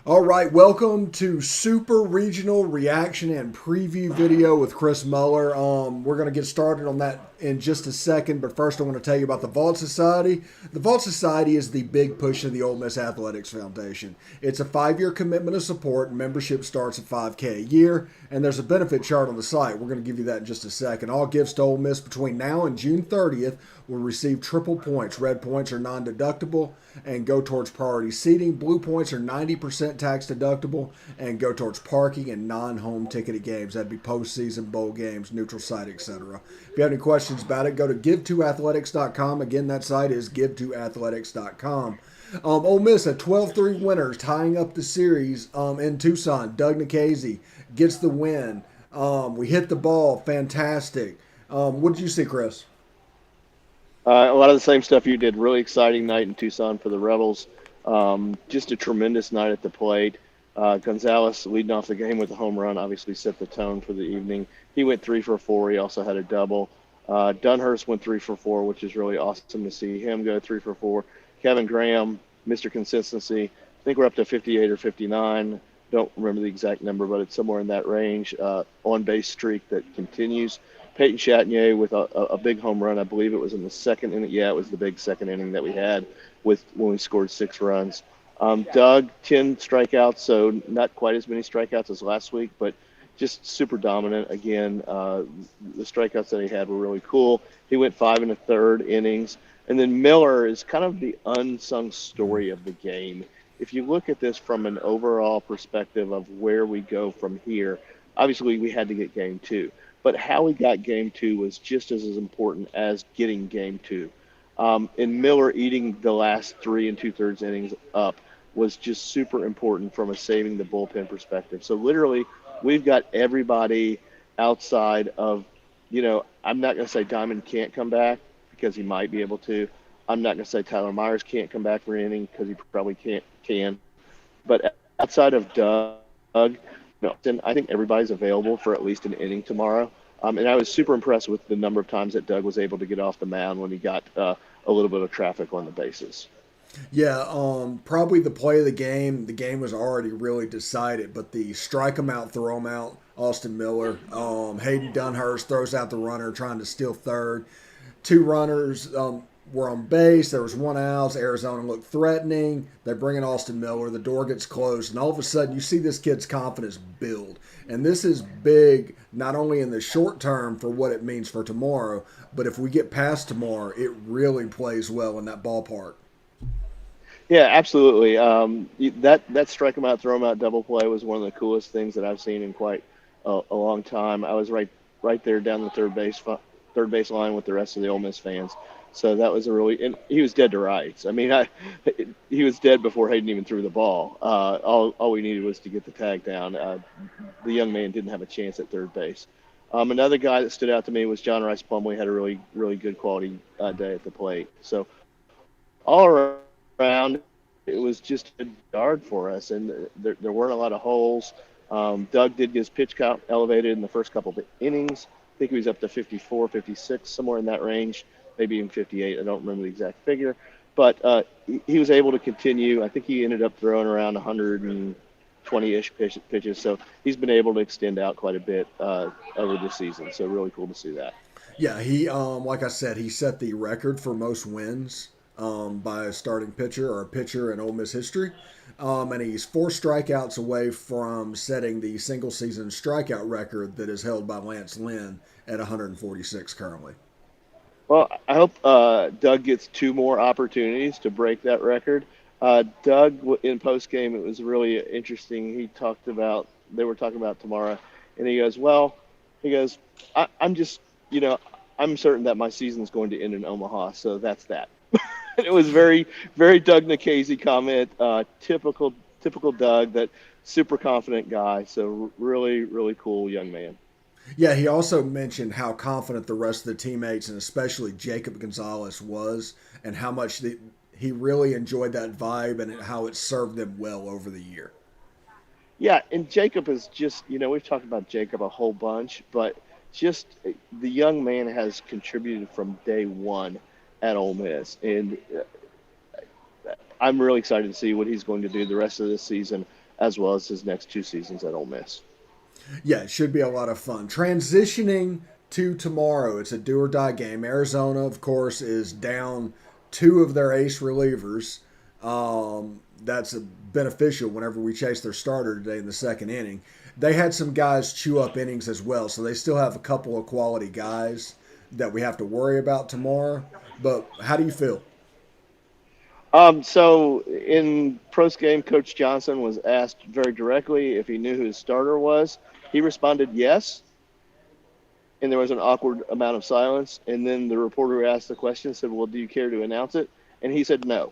All right, welcome to Super Regional Reaction and Preview Video with Chris Muller. We're going to get started on that in just a second, but first I want to tell you about the Vault Society. The Vault Society is the big push of the Ole Miss Athletics Foundation. It's a 5-year commitment of support. Membership starts at $5K a year, and there's a benefit chart on the site. We're going to give you that in just a second. All gifts to Ole Miss between now and June 30th will receive triple points. Red points are non-deductible and go towards priority seating. Blue points are 90% tax deductible and go towards parking and non-home ticketed games. That'd be postseason, bowl games, neutral site, etc. If you have any questions about it, go to give2athletics.com. Again, that site is give2athletics.com. Ole Miss, a 12-3 winner, tying up the series in Tucson. Doug Nikhazy gets the win. We hit the ball. Fantastic. What did you see, Chris? A lot of the same stuff you did. Really exciting night in Tucson for the Rebels. Just a tremendous night at the plate. Gonzalez leading off the game with a home run obviously set the tone for the evening. He went 3 for 4. He also had a double. Dunhurst went 3 for 4, which is really awesome to see him go 3 for 4. Kevin Graham, Mr. Consistency. I think we're up to 58 or 59. Don't remember the exact number, but it's somewhere in that range. On-base streak that continues. Peyton Chatagnier with a big home run. I believe it was in the second inning. Yeah, it was the big second inning that we had when we scored 6 runs. Doug, 10 strikeouts, so not quite as many strikeouts as last week, but just super dominant. Again, the strikeouts that he had were really cool. He went 5 1/3 innings. And then Miller is kind of the unsung story of the game. If you look at this from an overall perspective of where we go from here, obviously we had to get game 2. But how we got game 2 was just as important as getting game 2. And Miller eating the last 3 2/3 innings up was just super important from a saving the bullpen perspective. So literally, we've got everybody outside of, I'm not going to say Diamond can't come back because he might be able to. I'm not going to say Tyler Myers can't come back for an inning because he probably can. But outside of Doug, I think everybody's available for at least an inning tomorrow. And I was super impressed with the number of times that Doug was able to get off the mound when he got a little bit of traffic on the bases. Yeah, probably the play of the game. The game was already really decided, but the strike him out, throw him out, Austin Miller. Hayden Dunhurst throws out the runner trying to steal third. 2 runners were on base. There was 1 out. Arizona looked threatening. They bring in Austin Miller. The door gets closed, and all of a sudden you see this kid's confidence build. And this is big, not only in the short term for what it means for tomorrow, but if we get past tomorrow, it really plays well in that ballpark. Yeah, absolutely. That strike him out, throw him out double play was one of the coolest things that I've seen in quite a long time. I was right there down the third base line with the rest of the Ole Miss fans. So that was and he was dead to rights. I mean, he was dead before Hayden even threw the ball. All we needed was to get the tag down. The young man didn't have a chance at third base. Another guy that stood out to me was John Rice Plumlee. Had a really, really good quality day at the plate. So all around, it was just a yard for us, and there weren't a lot of holes. Doug did get his pitch count elevated in the first couple of innings. I think he was up to 54, 56, somewhere in that range, maybe even 58. I don't remember the exact figure. But he was able to continue. I think he ended up throwing around 120-ish pitches. So he's been able to extend out quite a bit over the season. So really cool to see that. Yeah, he like I said, he set the record for most wins by a starting pitcher or a pitcher in Ole Miss history. And he's 4 strikeouts away from setting the single season strikeout record that is held by Lance Lynn at 146 currently. Well, I hope Doug gets 2 more opportunities to break that record. Doug, in post game, it was really interesting. They were talking about tomorrow, and he goes, I'm just, I'm certain that my season is going to end in Omaha, so that's that. It was very, very Doug Nikhazy comment. Typical Doug, that super confident guy. So really, really cool young man. Yeah, he also mentioned how confident the rest of the teammates and especially Jacob Gonzalez was, and how much he really enjoyed that vibe and how it served them well over the year. Yeah, and Jacob is just, we've talked about Jacob a whole bunch, but just the young man has contributed from day one at Ole Miss, and I'm really excited to see what he's going to do the rest of this season. as well as his next 2 seasons at Ole Miss. Yeah, it should be a lot of fun. Transitioning to tomorrow, it's a do or die game. Arizona, of course, is down two of their ace relievers. That's beneficial whenever we chase their starter today in the second inning. They had some guys chew up innings as well, so they still have a couple of quality guys that we have to worry about tomorrow. But how do you feel? So in post game, Coach Johnson was asked very directly if he knew who his starter was. He responded yes, and there was an awkward amount of silence. And then the reporter who asked the question said, "Well, do you care to announce it?" And he said no.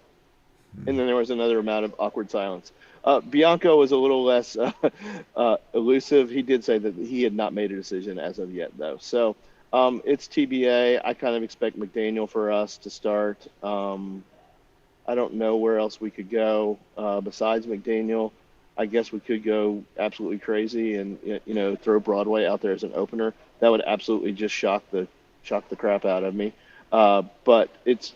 And then there was another amount of awkward silence. Bianco was a little less elusive. He did say that he had not made a decision as of yet, though. So it's TBA. I kind of expect McDaniel for us to start. I don't know where else we could go besides McDaniel. I guess we could go absolutely crazy and throw Broadway out there as an opener. That would absolutely just shock the crap out of me. But it's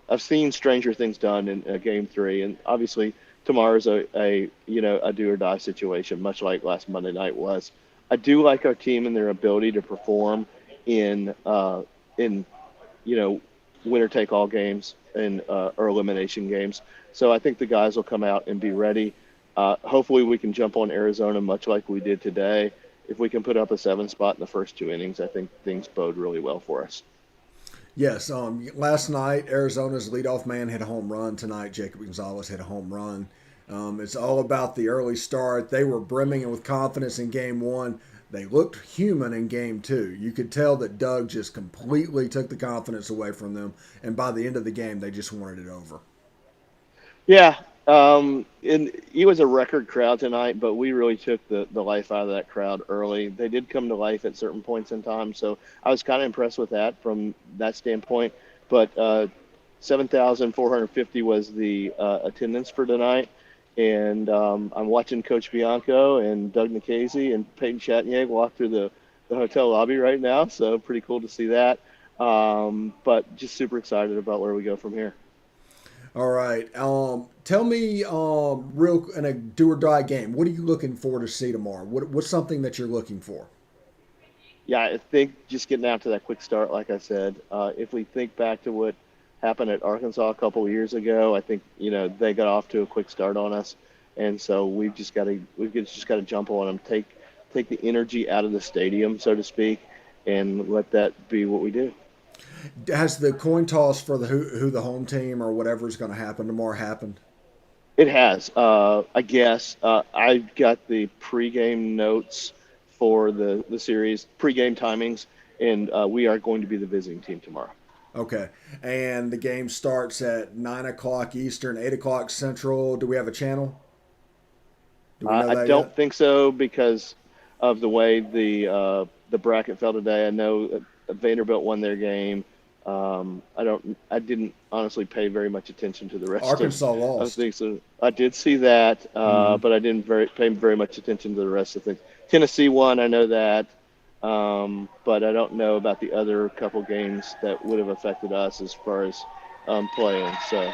I've seen stranger things done in Game 3, and obviously tomorrow's a do or die situation, much like last Monday night was. I do like our team and their ability to perform in winner take all games and or elimination games. So I think the guys will come out and be ready. Hopefully we can jump on Arizona much like we did today. If we can put up a 7 spot in the first 2 innings, I think things bode really well for us. Yes, last night Arizona's leadoff man hit a home run. Tonight Jacob Gonzalez hit a home run. It's all about the early start. They were brimming with confidence in Game 1. They looked human in Game 2. You could tell that Doug just completely took the confidence away from them, and by the end of the game, they just wanted it over. Yeah, and it was a record crowd tonight, but we really took the life out of that crowd early. They did come to life at certain points in time, so I was kind of impressed with that from that standpoint. But 7,450 was the attendance for tonight, and I'm watching Coach Bianco and Doug Nikhazy and Peyton Chatnier walk through the hotel lobby right now, so pretty cool to see that. But just super excited about where we go from here. All right. Tell me, real in a do or die game, what are you looking for to see tomorrow? What's something that you're looking for? Yeah, I think just getting out to that quick start, like I said, if we think back to what happened at Arkansas a couple of years ago, I think they got off to a quick start on us, and so we've just got to jump on them, take the energy out of the stadium, so to speak, and let that be what we do. Has the coin toss for who the home team or whatever is going to happen tomorrow happened? It has. I guess I got the pregame notes for the series, pregame timings, and we are going to be the visiting team tomorrow. Okay. And the game starts at 9 o'clock Eastern, 8 o'clock Central. Do we have a channel? Do we know I that don't yet? think so because of the way the bracket fell today. I know Vanderbilt won their game. I didn't honestly pay very much attention to the rest Arkansas of lost. things. So I did see that, Mm-hmm. but I didn't pay very much attention to the rest of things. Tennessee won, I know that, but I don't know about the other couple games that would have affected us as far as playing. So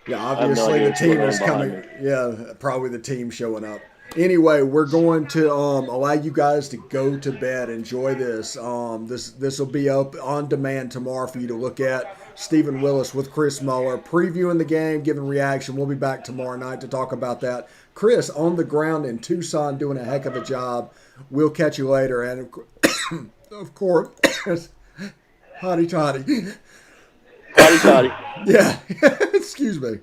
Yeah, I have no obviously idea the what's going team on is behind coming. me. Yeah, probably the team showing up. Anyway, we're going to allow you guys to go to bed. Enjoy this. This will be up on demand tomorrow for you to look at. Steven Willis with Chris Muller previewing the game, giving reaction. We'll be back tomorrow night to talk about that. Chris on the ground in Tucson doing a heck of a job. We'll catch you later. And of course, hotty toddy. Howdy, Toddy. Yeah, excuse me.